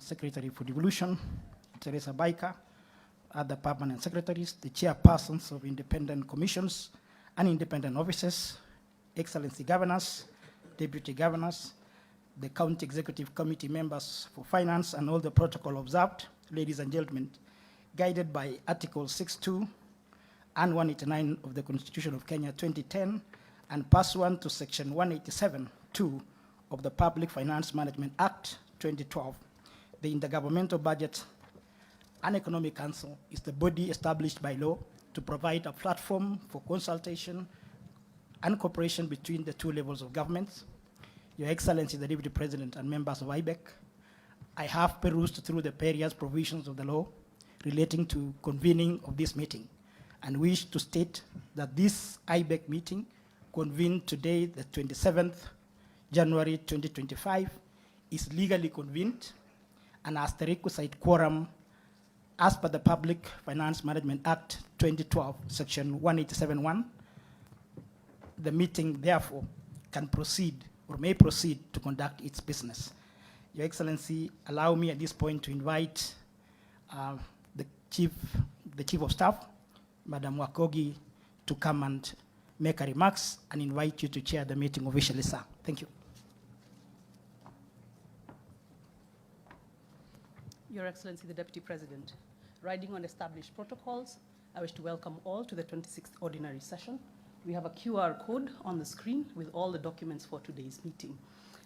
Secretary for Devolution, Teresa Baika, other permanent secretaries, the chairpersons of independent commissions and independent offices, Excellency governors, deputy governors, the county executive committee members for finance, and all the protocol observed, ladies and gentlemen, guided by Article 6.2 and 189 of the Constitution of Kenya 2010, and pursuant to Section 187.2 of the Public Finance Management Act 2012. The Intergovernmental Budget and Economic Council is the body established by law to provide a platform for consultation and cooperation between the two levels of government. Your Excellency, the Deputy President and members of IBEC, I have perused through the various provisions of the law relating to convening of this meeting and wish to state that this IBEC meeting convened today, the 27th January 2025, is legally convened and has the requisite quorum as per the Public Finance Management Act 2012, Section 187.1. The meeting, therefore, can proceed or may proceed to conduct its business. Your Excellency, allow me at this point to invite the Chief of Staff, Madam Wakogi, to come and make her remarks and invite you to chair the meeting officially, sir. Thank you. Your Excellency, the Deputy President, riding on established protocols, I wish to welcome all to the 26th Ordinary Session. We have a QR code on the screen with all the documents for today's meeting.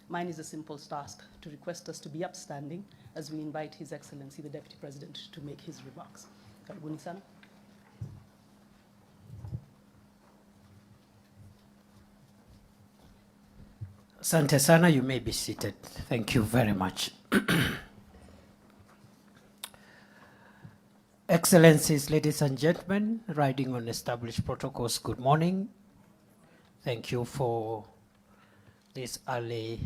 Mine is a simple task to request us to be upstanding as we invite His Excellency, the Deputy President, to make his remarks. Karibuni sana. Asante sana, you may be seated. Thank you very much. Excellencies, ladies and gentlemen, riding on established protocols, good morning. Thank you for this early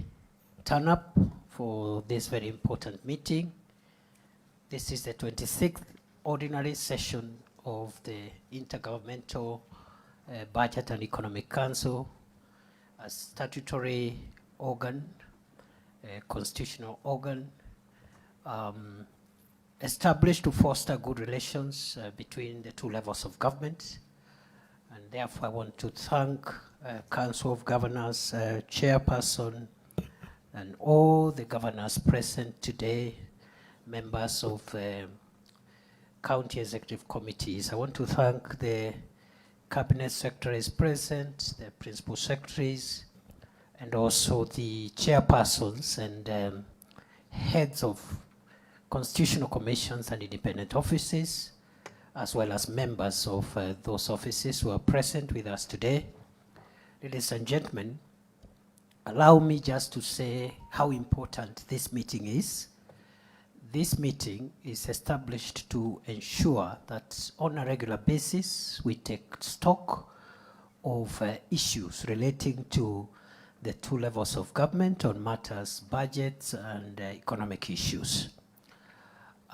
turn-up for this very important meeting. This is the 26th Ordinary Session of the Intergovernmental Budget and Economic Council, a statutory organ, a constitutional organ, established to foster good relations between the two levels of government. And therefore, I want to thank Council of Governors, Chairperson, and all the governors present today, members of county executive committees. I want to thank the cabinet secretaries present, the principal secretaries, and also the chairpersons and heads of constitutional commissions and independent offices, as well as members of those offices who are present with us today. Ladies and gentlemen, allow me just to say how important this meeting is. This meeting is established to ensure that on a regular basis we take stock of issues relating to the two levels of government on matters, budgets, and economic issues.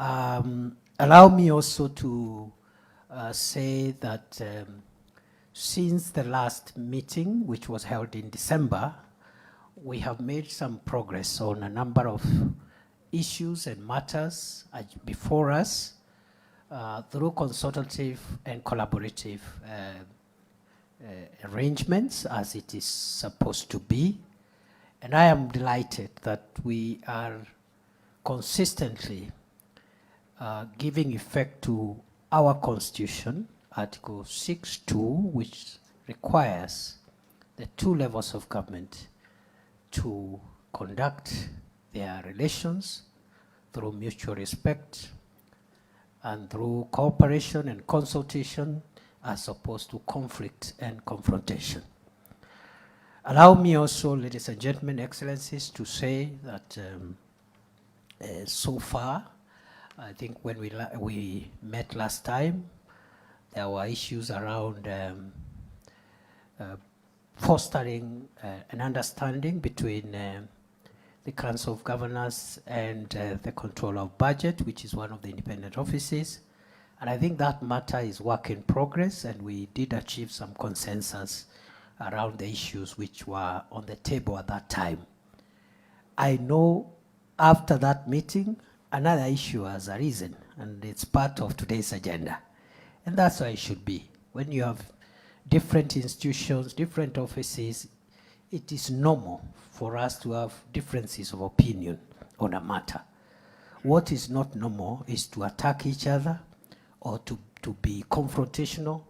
Allow me also to say that since the last meeting, which was held in December, we have made some progress on a number of issues and matters before us through consultative and collaborative arrangements, as it is supposed to be. And I am delighted that we are consistently giving effect to our Constitution, Article 6.2, which requires the two levels of government to conduct their relations through mutual respect and through cooperation and consultation, as opposed to conflict and confrontation. Allow me also, ladies and gentlemen, excellencies, to say that so far, I think when we met last time, there were issues around fostering an understanding between the Council of Governors and the Controller of Budget, which is one of the independent offices. And I think that matter is work in progress, and we did achieve some consensus around the issues which were on the table at that time. I know after that meeting, another issue has arisen, and it's part of today's agenda. And that's why it should be. When you have different institutions, different offices, it is normal for us to have differences of opinion on a matter. What is not normal is to attack each other or to be confrontational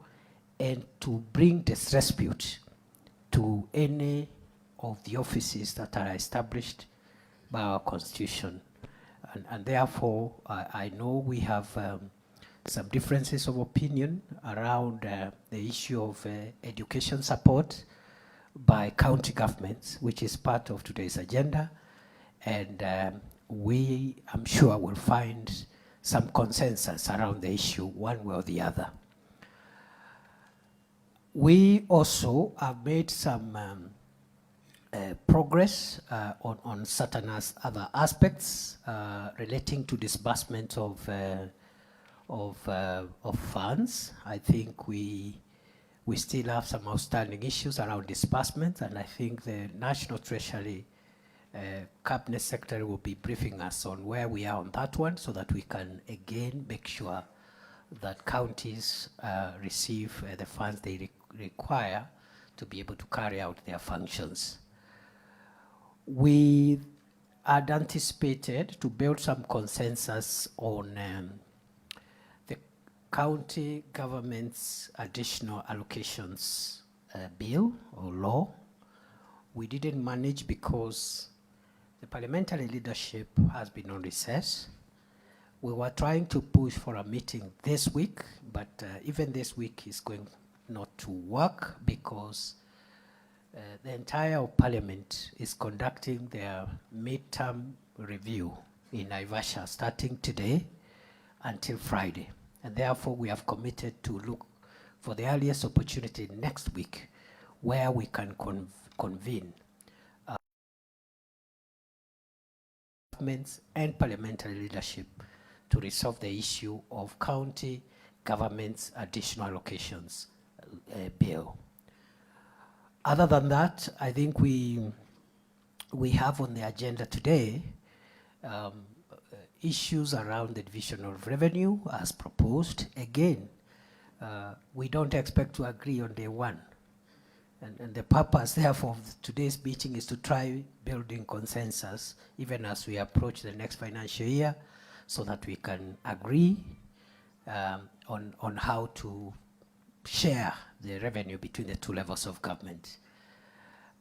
and to bring disrepute to any of the offices that are established by our constitution. And therefore, I know we have some differences of opinion around the issue of education support by county governments, which is part of today's agenda. And I'm sure, will find some consensus around the issue one way or the other. We also have made some progress on certain other aspects relating to disbursement of funds. I think we still have some outstanding issues around disbursement, and I think the National Treasury Cabinet Secretary will be briefing us on where we are on that one, so that we can again make sure that counties receive the funds they require to be able to carry out their functions. We had anticipated to build some consensus on the county government's additional allocations bill or law. We didn't manage because the parliamentary leadership has been on recess. We were trying to push for a meeting this week, but even this week is going not to work because the entire parliament is conducting their midterm review in Naivasha starting today until Friday. And therefore we have committed to look for the earliest opportunity next week where we can convene governments and parliamentary leadership to resolve the issue of county government's additional allocations bill. Other than that, I think we have on the agenda today issues around the division of revenue as proposed. Again, we don't expect to agree on day one. And the purpose, therefore, of today's meeting is to try building consensus, even as we approach the next financial year, so that we can agree on how to share the revenue between the two levels of government.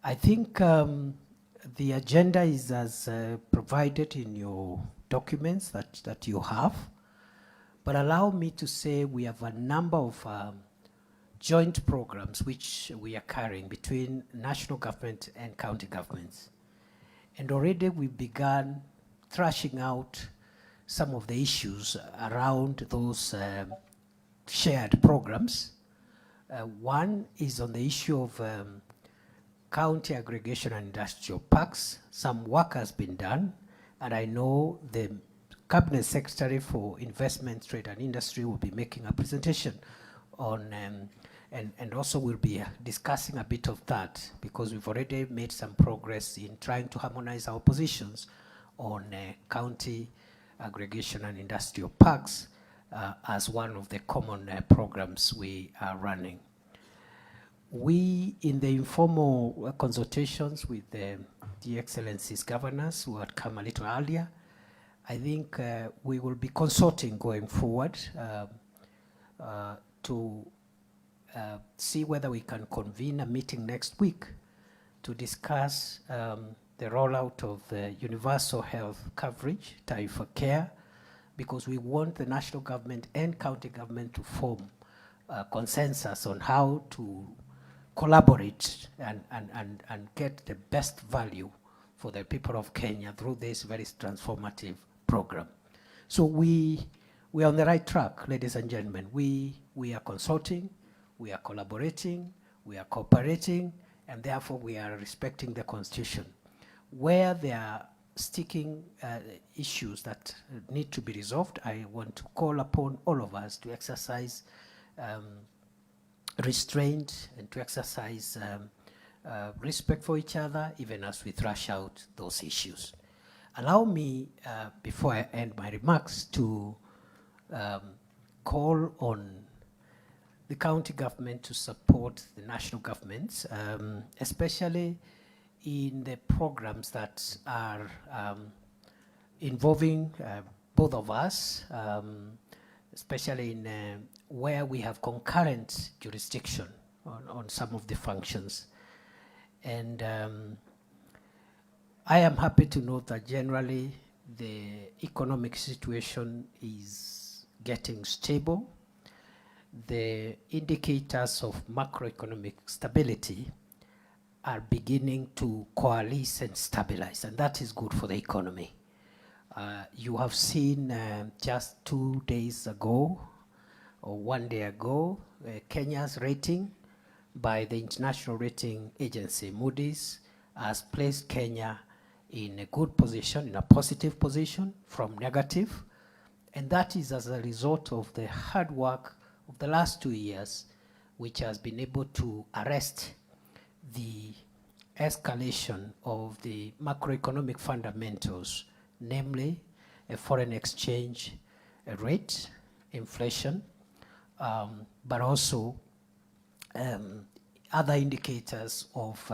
I think the agenda is as provided in your documents that you have, but allow me to say we have a number of joint programs which we are carrying between national government and county governments. And already we've begun thrashing out some of the issues around those shared programs. One is on the issue of county aggregation and industrial parks. Some work has been done, and I know the Cabinet Secretary for Investment, Trade and Industry will be making a presentation on and also we'll be discussing a bit of that, because we've already made some progress in trying to harmonize our positions on county aggregation and industrial parks as one of the common programs we are running. We, in the informal consultations with the Excellencies governors who had come a little earlier, I think we will be consulting going forward to see whether we can convene a meeting next week to discuss the rollout of the universal health coverage, Taifa Care, because we want the national government and county government to form a consensus on how to collaborate and get the best value for the people of Kenya through this very transformative program. So we are on the right track, ladies and gentlemen. We are consulting, we are collaborating, we are cooperating, and therefore we are respecting the Constitution. Where there are sticking issues that need to be resolved, I want to call upon all of us to exercise restraint and to exercise respect for each other, even as we thrash out those issues. Allow me, before I end my remarks, to call on the county government to support the national governments, especially in the programs that are involving both of us, especially in where we have concurrent jurisdiction on some of the functions. And I am happy to note that generally the economic situation is getting stable. The indicators of macroeconomic stability are beginning to coalesce and stabilize, and that is good for the economy. You have seen just 2 days ago, or 1 day ago, Kenya's rating by the international rating agency Moody's has placed Kenya in a good position, in a positive position from negative, and that is as a result of the hard work of the last 2 years, which has been able to arrest the escalation of the macroeconomic fundamentals, namely a foreign exchange rate, inflation, but also other indicators of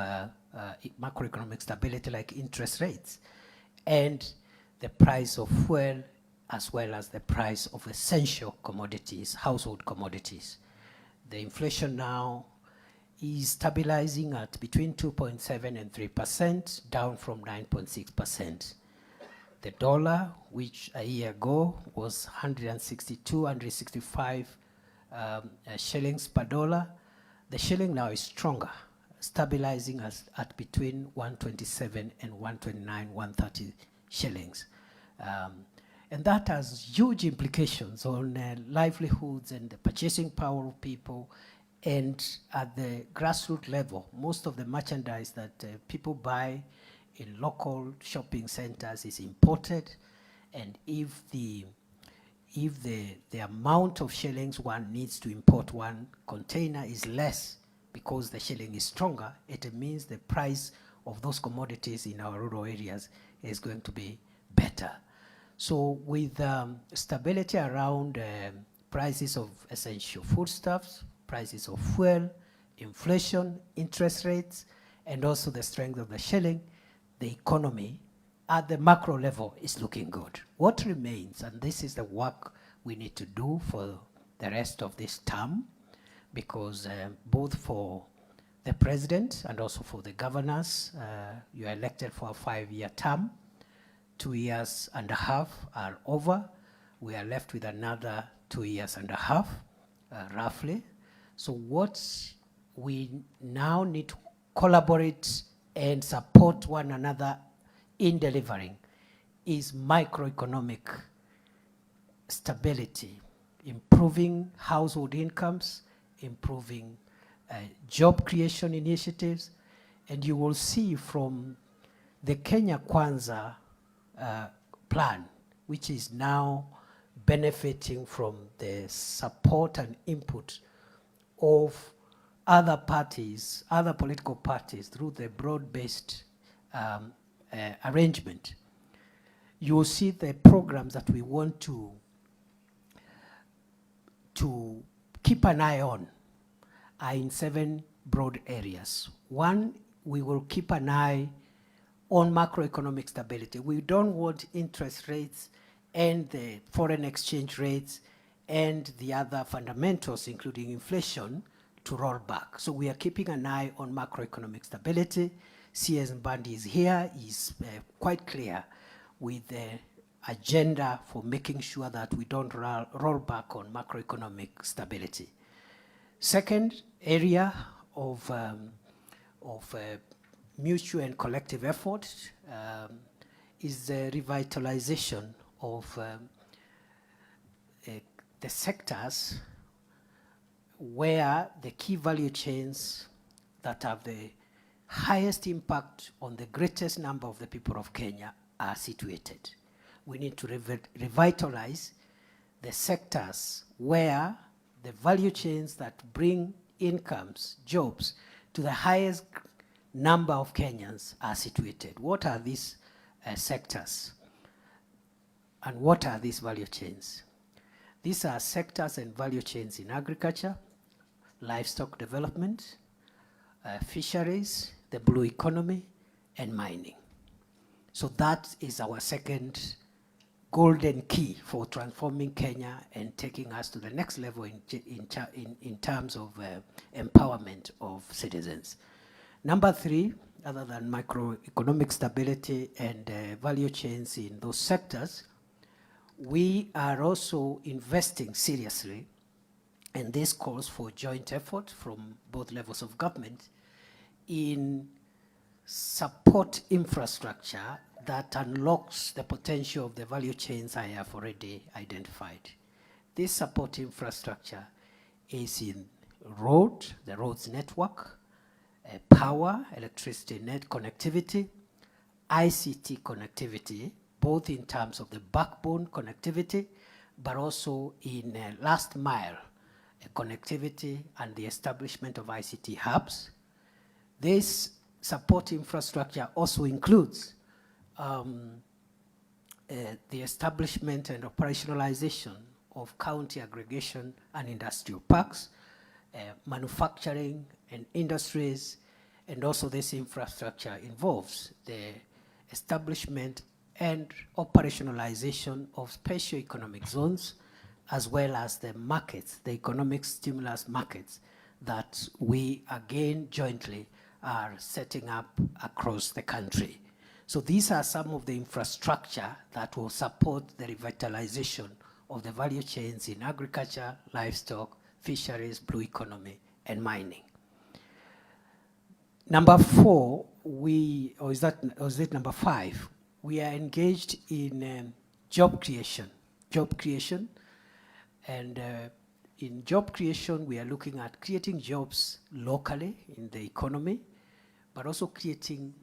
macroeconomic stability like interest rates and the price of fuel, as well as the price of essential commodities, household commodities. The inflation now is stabilizing at between 2.7 and 3%, down from 9.6%. The dollar, which a year ago was 162, 165 shillings per dollar, the shilling now is stronger, stabilizing at between 127 and 129, 130 shillings. And that has huge implications on livelihoods and the purchasing power of people. And at the grassroots level, most of the merchandise that people buy in local shopping centers is imported. And if the amount of shillings one needs to import one container is less because the shilling is stronger, it means the price of those commodities in our rural areas is going to be better. So with stability around prices of essential foodstuffs, prices of fuel, inflation, interest rates, and also the strength of the shilling, the economy at the macro level is looking good. What remains, and this is the work we need to do for the rest of this term, because both for the president and also for the governors, you are elected for a 5-year term. 2 years and a half are over. We are left with another 2 years and a half, roughly. So what we now need to collaborate and support one another in delivering is microeconomic stability, improving household incomes, improving job creation initiatives. And you will see from the Kenya Kwanza plan, which is now benefiting from the support and input of other parties, other political parties, through the broad-based arrangement. You will see the programs that we want to keep an eye on are in 7 broad areas. One, we will keep an eye on macroeconomic stability. We don't want interest rates and the foreign exchange rates and the other fundamentals, including inflation, to roll back. So we are keeping an eye on macroeconomic stability. CS Mbandi is here, is quite clear with the agenda for making sure that we don't roll back on macroeconomic stability. Second area of mutual and collective effort is the revitalization of the sectors where the key value chains that have the highest impact on the greatest number of the people of Kenya are situated. We need to revitalize the sectors where the value chains that bring incomes, jobs, to the highest number of Kenyans are situated. What are these sectors. And what are these value chains? These are sectors and value chains in agriculture, livestock development, fisheries, the blue economy, and mining. So that is our second golden key for transforming Kenya and taking us to the next level in terms of empowerment of citizens. Number 3, other than macroeconomic stability and value chains in those sectors, we are also investing seriously, and this calls for joint effort from both levels of government in support infrastructure that unlocks the potential of the value chains I have already identified. This support infrastructure is in the roads network, power, electricity net connectivity, ICT connectivity, both in terms of the backbone connectivity, but also in last mile connectivity and the establishment of ICT hubs. This support infrastructure also includes the establishment and operationalization of county aggregation and industrial parks, manufacturing and industries, and also this infrastructure involves the establishment and operationalization of special economic zones, as well as the markets, the economic stimulus markets that we again jointly are setting up across the country. So these are some of the infrastructure that will support the revitalization of the value chains in agriculture, livestock, fisheries, blue economy, and mining. Number 4, or is it number 5? We are engaged in job creation. And in job creation, we are looking at creating jobs locally in the economy, but also creating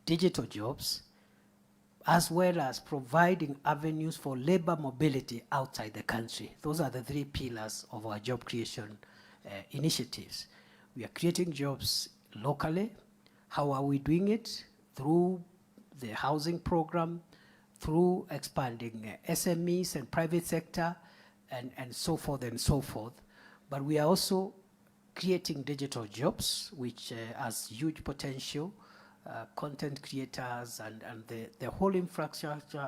digital jobs, as well as providing avenues for labor mobility outside the country. Those are the 3 pillars of our job creation initiatives. We are creating jobs locally. How are we doing it? Through the housing program, through expanding SMEs and private sector, and so forth and so forth. But we are also creating digital jobs, which has huge potential. Content creators and the whole infrastructure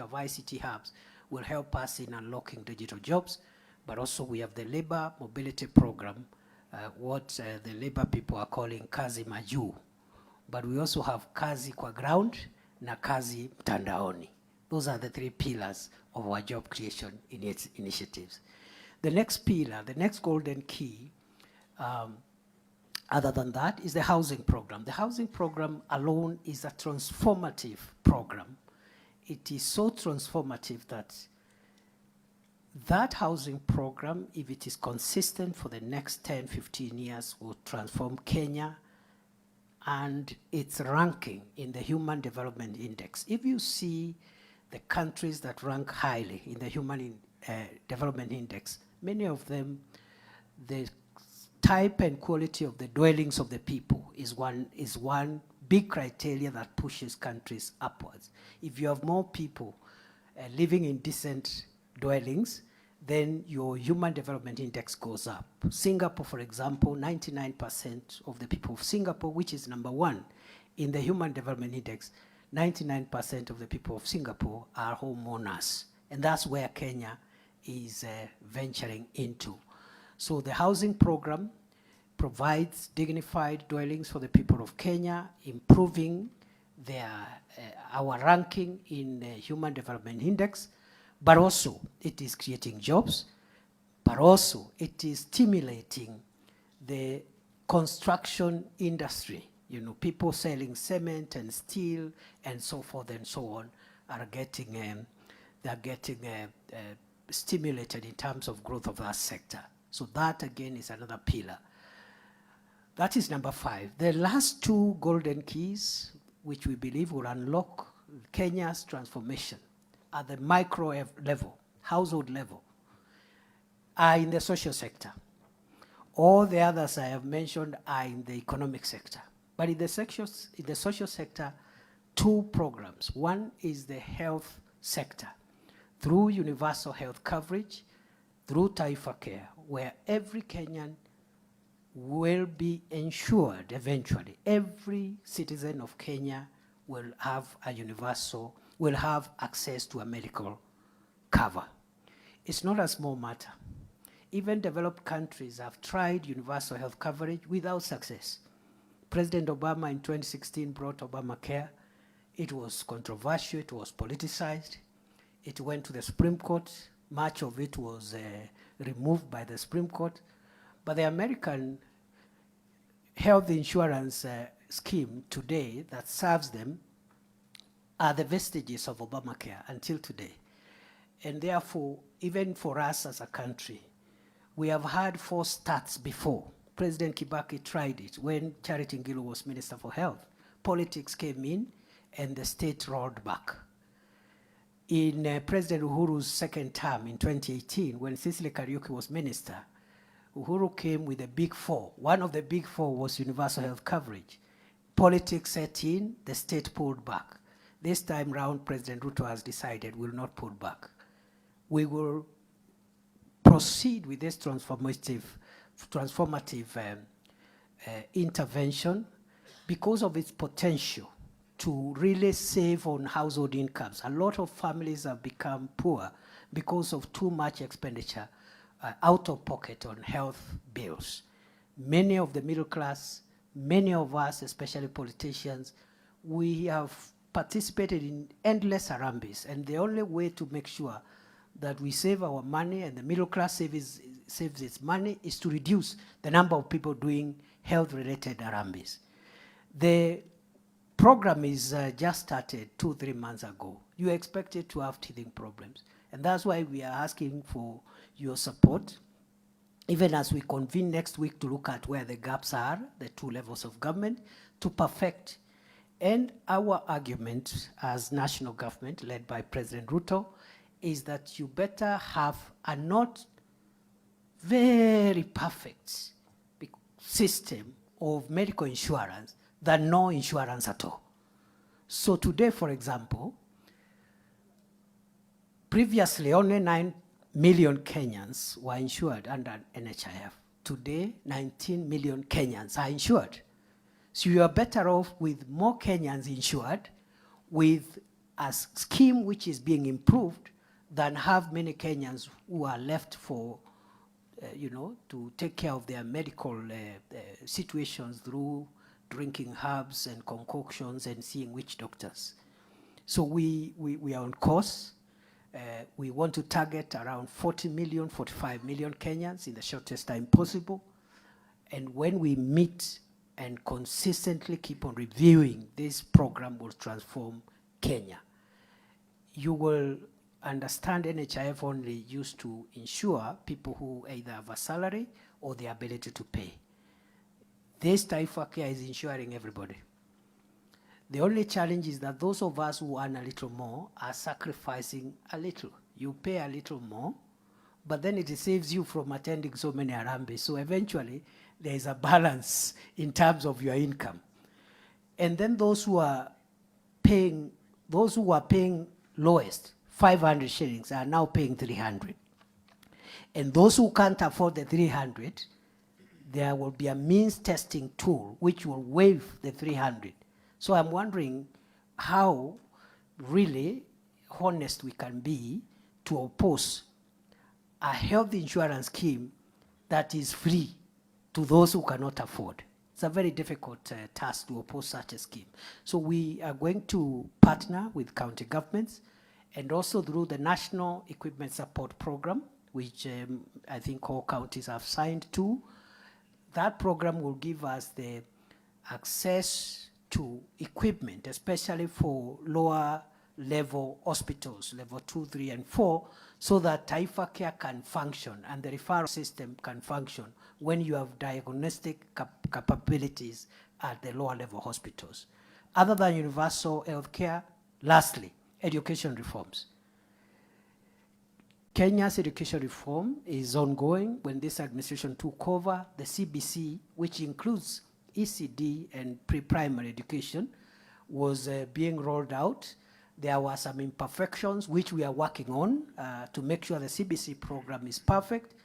of ICT hubs will help us in unlocking digital jobs. But also we have the labor mobility program, what the labor people are calling Kazi Maju. But we also have Kazi kwa ground na Kazi mtandaoni. Those are the 3 pillars of our job creation initiatives. The next pillar, the next golden key, other than that, is the housing program. The housing program alone is a transformative program. It is so transformative that housing program, if it is consistent for the next 10, 15 years, will transform Kenya and its ranking in the Human Development Index. If you see the countries that rank highly in the Human Development Index, many of them, the type and quality of the dwellings of the people is one big criteria that pushes countries upwards. If you have more people living in decent dwellings, then your Human Development Index goes up. Singapore, for example, 99% of the people of Singapore, which is number 1 in the Human Development Index, 99% of the people of Singapore are homeowners. And that's where Kenya is venturing into. So the housing program provides dignified dwellings for the people of Kenya, improving our ranking in the Human Development Index, but also it is creating jobs, but also it is stimulating the construction industry. You know, people selling cement and steel and so forth and so on are getting, they're getting stimulated in terms of growth of that sector. So that again is another pillar. That is number 5. The last 2 golden keys, which we believe will unlock Kenya's transformation at the micro level, household level, are in the social sector. All the others I have mentioned are in the economic sector. But in the social sector, two programs. One is the health sector, through universal health coverage, through Taifa Care, where every Kenyan will be ensured eventually. Every citizen of Kenya will have will have access to a medical cover. It's not a small matter. Even developed countries have tried universal health coverage without success. President Obama in 2016 brought Obamacare. It was controversial, it was politicized. It went to the Supreme Court. Much of it was removed by the Supreme Court. But the American health insurance scheme today that serves them are the vestiges of Obamacare until today. And therefore, even for us as a country, we have had false starts before. President Kibaki tried it when Charity Ngilu was Minister for Health. Politics came in and the state rolled back. In President Uhuru's second term in 2018, when Cecily Kariuki was minister, Uhuru came with the big four. One of the big four was universal health coverage. Politics set in, the state pulled back. This time round, President Ruto has decided we'll not pull back. We will proceed with this transformative intervention because of its potential to really save on household incomes. A lot of families have become poor because of too much expenditure out of pocket on health bills. Many of the middle class, many of us, especially politicians, we have participated in endless harambes, and the only way to make sure that we save our money and the middle class saves its money is to reduce the number of people doing health-related harambes. The program is just started 2-3 months ago. You expect it to have teething problems, and that's why we are asking for your support, even as we convene next week to look at where the gaps are, the two levels of government, to perfect. And our argument as national government, led by President Ruto, is that you better have a not very perfect system of medical insurance than no insurance at all. So today, for example, previously only 9 million Kenyans were insured under NHIF. Today, 19 million Kenyans are insured. So you are better off with more Kenyans insured with a scheme which is being improved than have many Kenyans who are left for, to take care of their medical situations through drinking herbs and concoctions and seeing witch doctors. So we are on course. We want to target around 40 million, 45 million Kenyans in the shortest time possible. And when we meet and consistently keep on reviewing, this program will transform Kenya. You will understand NHIF only used to insure people who either have a salary or the ability to pay. This Taifa Care is insuring everybody. The only challenge is that those of us who earn a little more are sacrificing a little. You pay a little more, but then it saves you from attending so many harambes. So eventually, there is a balance in terms of your income. And then those who are paying lowest, 500 shillings, are now paying 300. And those who can't afford the 300, there will be a means testing tool which will waive the 300. So I'm wondering how really honest we can be to oppose a health insurance scheme that is free to those who cannot afford. It's a very difficult task to oppose such a scheme. So we are going to partner with county governments and also through the National Equipment Support Program, which I think all counties have signed to. That program will give us the access to equipment, especially for lower level hospitals, level 2, 3, and 4, so that Taifa Care can function and the referral system can function when you have diagnostic capabilities at the lower level hospitals. Other than universal health care, lastly, education reforms. Kenya's education reform is ongoing. When this administration took over, the CBC, which includes ECD and pre-primary education, was being rolled out. There were some imperfections which we are working on to make sure the CBC program is perfect.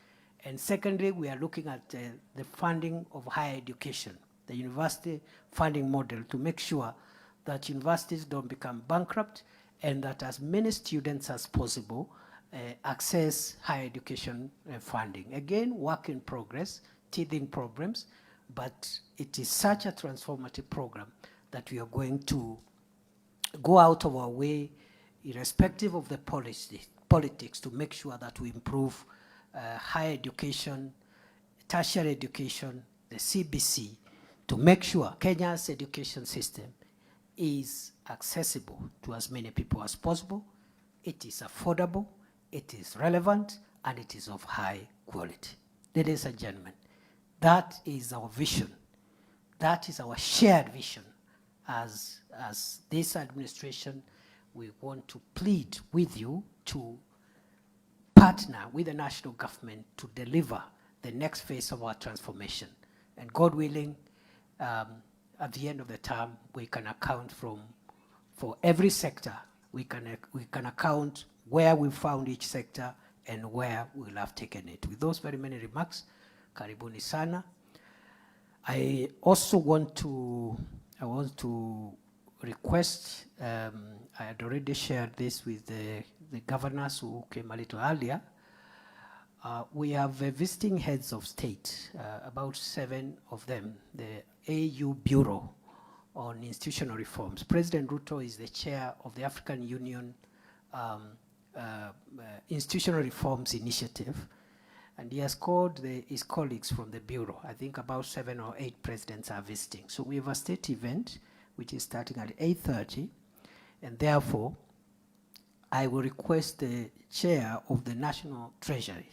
And secondly, we are looking at the funding of higher education, the university funding model, to make sure that universities don't become bankrupt and that as many students as possible access higher education funding. Again, work in progress, teething problems, but it is such a transformative program that we are going to go out of our way, irrespective of the politics, to make sure that we improve higher education, tertiary education, the CBC, to make sure Kenya's education system is accessible to as many people as possible, it is affordable, it is relevant, and it is of high quality. Ladies and gentlemen, that is our vision. That is our shared vision. As this administration, we want to plead with you to partner with the national government to deliver the next phase of our transformation. And God willing, at the end of the term, we can account for every sector. We can account where we found each sector and where we'll have taken it. With those very many remarks, karibuni sana. I also want to request, I had already shared this with the governors who came a little earlier. We have visiting heads of state, about 7 of them, the AU Bureau on Institutional Reforms. President Ruto is the chair of the African Union Institutional Reforms Initiative, and he has called his colleagues from the Bureau. I think about 7 or 8 presidents are visiting. So we have a state event which is starting at 8:30, and therefore I will request the chair of the National Treasury,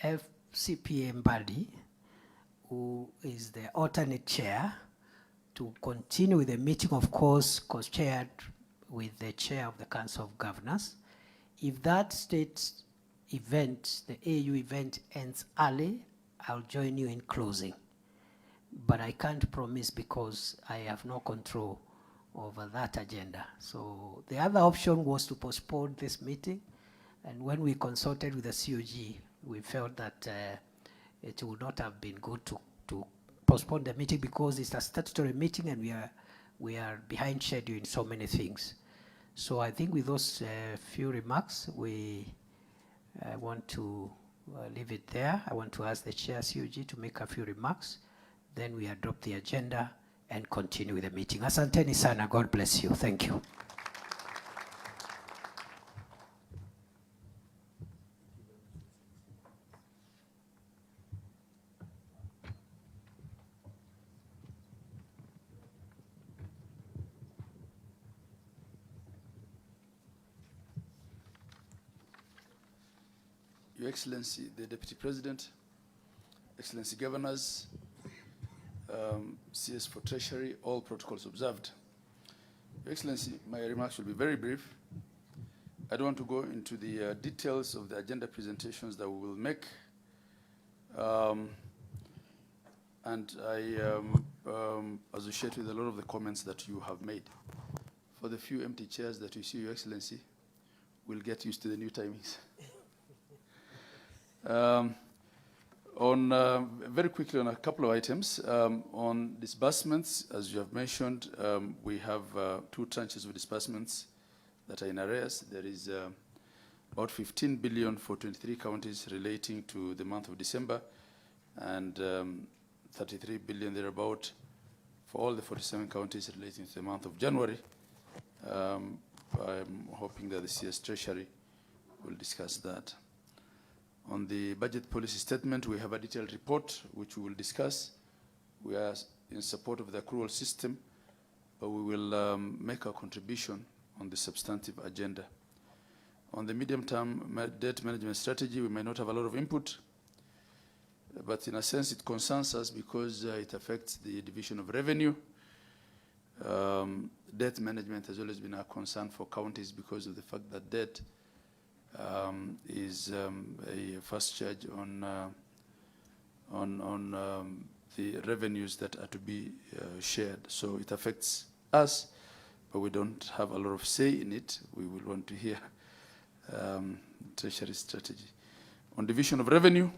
FCPA Mbadi, who is the alternate chair, to continue with the meeting, of course, co-chaired with the chair of the Council of Governors. If that state event, the AU event, ends early, I'll join you in closing. But I can't promise because I have no control over that agenda. So the other option was to postpone this meeting. And when we consulted with the COG, we felt that it would not have been good to postpone the meeting because it's a statutory meeting and we are behind schedule in so many things. So I think with those few remarks, I want to leave it there. I want to ask the chair COG to make a few remarks. Then we adopt the agenda and continue with the meeting. Asanteni sana. God bless you. Thank you. Your Excellency, the Deputy President, Excellency Governors, CS for Treasury, all protocols observed. Your Excellency, my remarks will be very brief. I don't want to go into the details of the agenda presentations that we will make. And I associate with a lot of the comments that you have made. For the few empty chairs that you see, Your Excellency, we'll get used to the new timings. Very quickly on a couple of items. On disbursements, as you have mentioned, we have 2 tranches of disbursements that are in arrears. There is about 15 billion for 23 counties relating to the month of December, and 33 billion thereabout for all the 47 counties relating to the month of January. I'm hoping that the CS Treasury will discuss that. On the budget policy statement, we have a detailed report which we will discuss. We are in support of the accrual system, but we will make a contribution on the substantive agenda. On the medium-term debt management strategy, we may not have a lot of input, but in a sense it concerns us because it affects the division of revenue. Debt management has always been a concern for counties because of the fact that debt is a first charge on the revenues that are to be shared. So it affects us, but we don't have a lot of say in it. We will want to hear Treasury strategy. On division of revenue,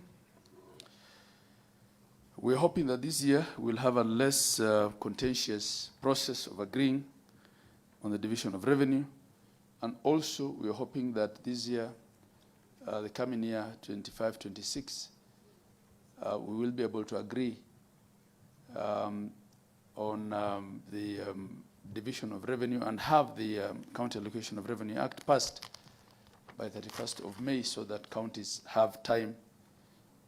we're hoping that this year we'll have a less contentious process of agreeing on the division of revenue. And also, we're hoping that this year, the coming year, 25-26, we will be able to agree on the division of revenue and have the County Allocation of Revenue Act passed by 31st of May, so that counties have time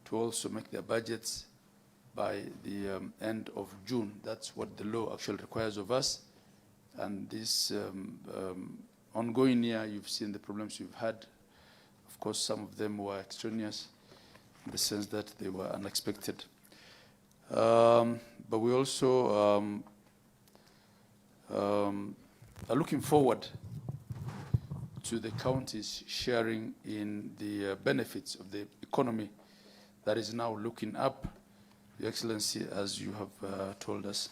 to also make their budgets by the end of June. That's what the law actually requires of us. And this ongoing year, you've seen the problems you've had. Of course, some of them were extraneous in the sense that they were unexpected. But we also are looking forward to the counties sharing in the benefits of the economy that is now looking up, Your Excellency, as you have told us.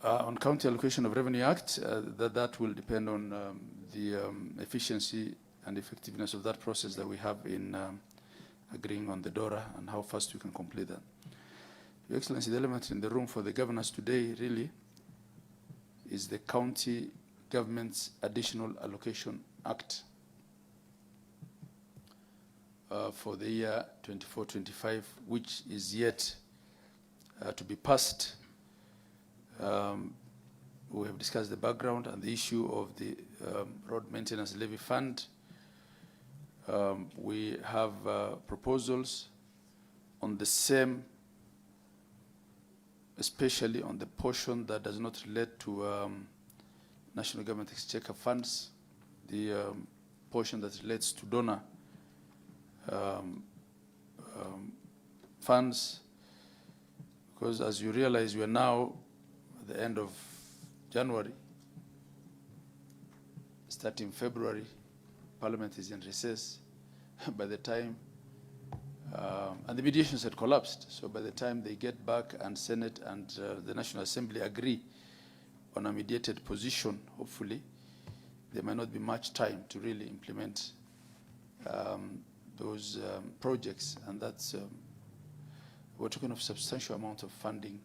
On County Allocation of Revenue Act, that will depend on the efficiency and effectiveness of that process that we have in agreeing on the DORA and how fast we can complete that. Your Excellency, the element in the room for the governors today really is the County Government's Additional Allocation Act for the year 24-25, which is yet to be passed. We have discussed the background and the issue of the Road Maintenance Levy Fund. We have proposals on the same, especially on the portion that does not relate to National Government Exchequer funds, the portion that relates to donor funds, because as you realize, we are now at the end of January. Starting February, Parliament is in recess. By the time, and the mediations had collapsed, so by the time they get back and Senate and the National Assembly agree on a mediated position, hopefully, there might not be much time to really implement those projects, and that's, we're talking of substantial amount of funding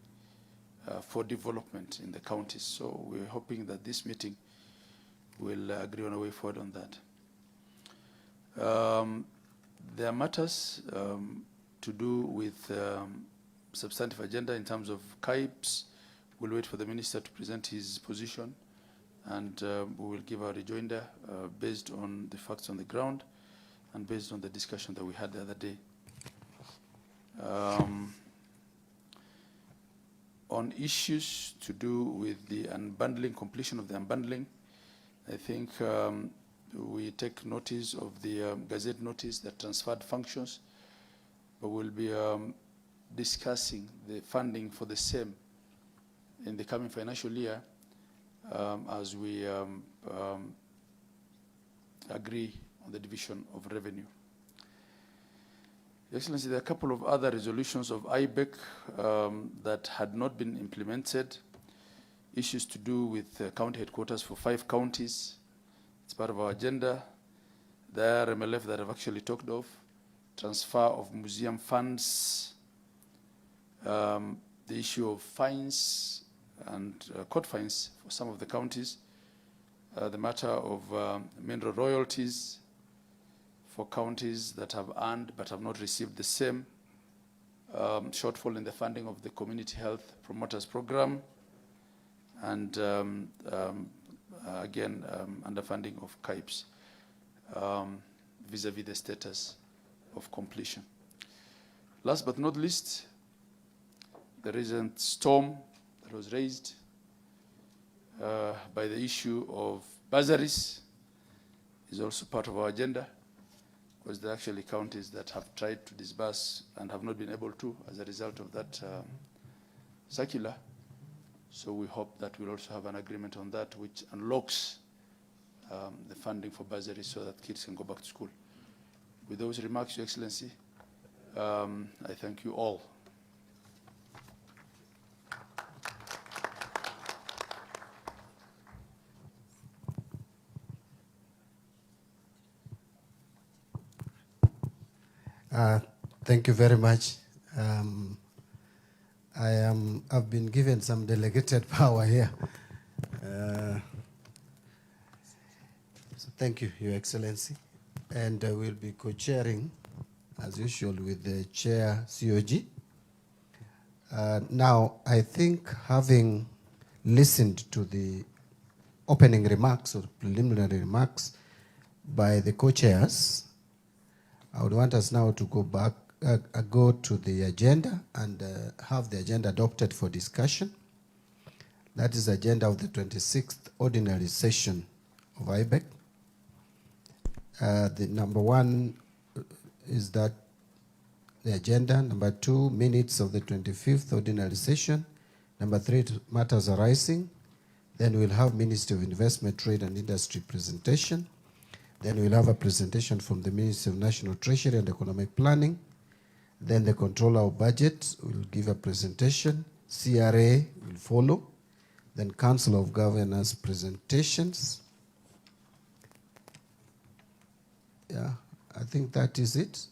for development in the counties. So we're hoping that this meeting will agree on a way forward on that. There are matters to do with substantive agenda in terms of KIBES. We'll wait for the minister to present his position, and we will give our rejoinder based on the facts on the ground and based on the discussion that we had the other day. On issues to do with the unbundling, completion of the unbundling, I think we take notice of the Gazette notice that transferred functions, but we'll be discussing the funding for the same in the coming financial year as we agree on the division of revenue. Your Excellency, there are a couple of other resolutions of IBEC that had not been implemented. Issues to do with county headquarters for 5 counties. It's part of our agenda. The RMLF that I've actually talked of. Transfer of museum funds. The issue of fines and court fines for some of the counties. The matter of mineral royalties for counties that have earned but have not received the same. Shortfall in the funding of the Community Health Promoters Program. And again, underfunding of KIBES vis-a-vis the status of completion. Last but not least, the recent storm that was raised by the issue of bursaries is also part of our agenda, because there are actually counties that have tried to disburse and have not been able to as a result of that circular. So we hope that we'll also have an agreement on that, which unlocks the funding for bursaries so that kids can go back to school. With those remarks, Your Excellency, I thank you all. Thank you very much. I've been given some delegated power here. So thank you, Your Excellency. And we'll be co-chairing, as usual, with the Chair COG. Now, I think having listened to the opening remarks or preliminary remarks by the co-chairs, I would want us now to go back, go to the agenda and have the agenda adopted for discussion. That is the agenda of the 26th ordinary session of IBEC. The number one is that the agenda. Number two, minutes of the 25th ordinary session. Number three, matters arising. Then we'll have Ministry of Investment, Trade and Industry presentation. Then we'll have a presentation from the Ministry of National Treasury and Economic Planning. Then the Controller of Budget will give a presentation. CRA will follow. Then Council of Governors presentations. Yeah, I think that is it.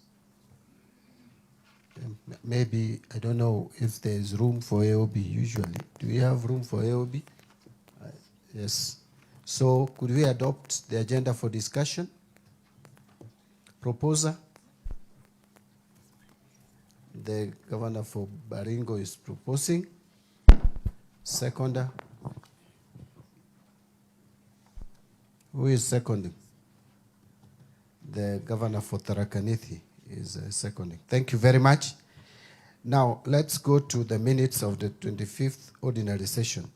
Maybe, I don't know if there is room for AOB usually. Do we have room for AOB? Yes. So could we adopt the agenda for discussion? Proposer? The Governor for Baringo is proposing. Seconder? Who is seconding? The Governor for Tharaka Nithi is seconding. Thank you very much. Now, let's go to the minutes of the 25th ordinary session.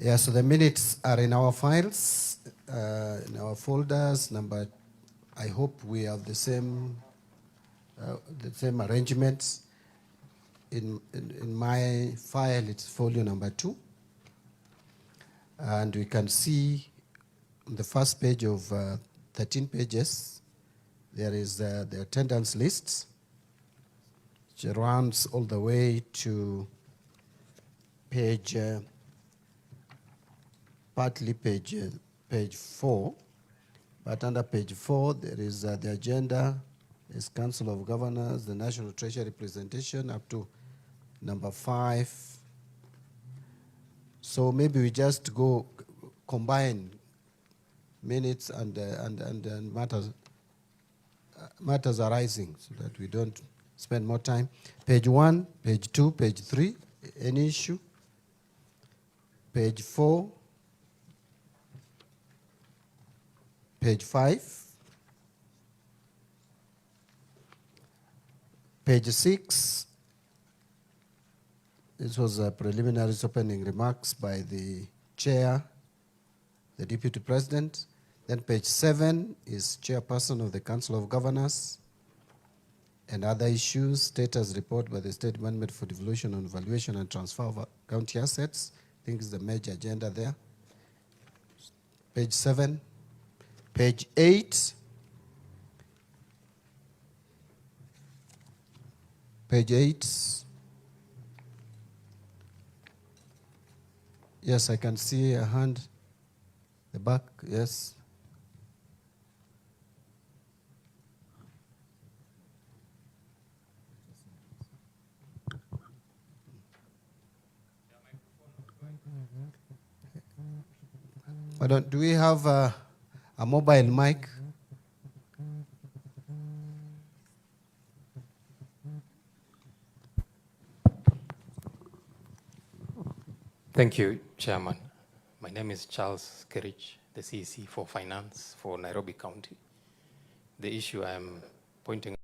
Yeah, so the minutes are in our files, in our folders. I hope we have the same arrangements. In my file, it's folio number 2. And we can see on the first page of 13 pages, there is the attendance list, which runs all the way to page, partly page 4. But under page 4, there is the agenda, there's Council of Governors, the National Treasury presentation up to number 5. So maybe we just go combine minutes and matters arising so that we don't spend more time. Page 1, page 2, page 3, any issue? Page 4, page 5, page 6. This was a preliminary opening remarks by the chair, the deputy president. Then page 7 is chairperson of the Council of Governors and other issues, status report by the State Department for Devolution on Valuation and Transfer of County Assets. I think it's the major agenda there. Page 7. Page 8. Page 8. Yes, I can see a hand. The back, yes. Do we have a mobile mic? Thank you, Chairman. My name is Charles Kerich, the CEC for Finance for Nairobi County. The issue I am pointing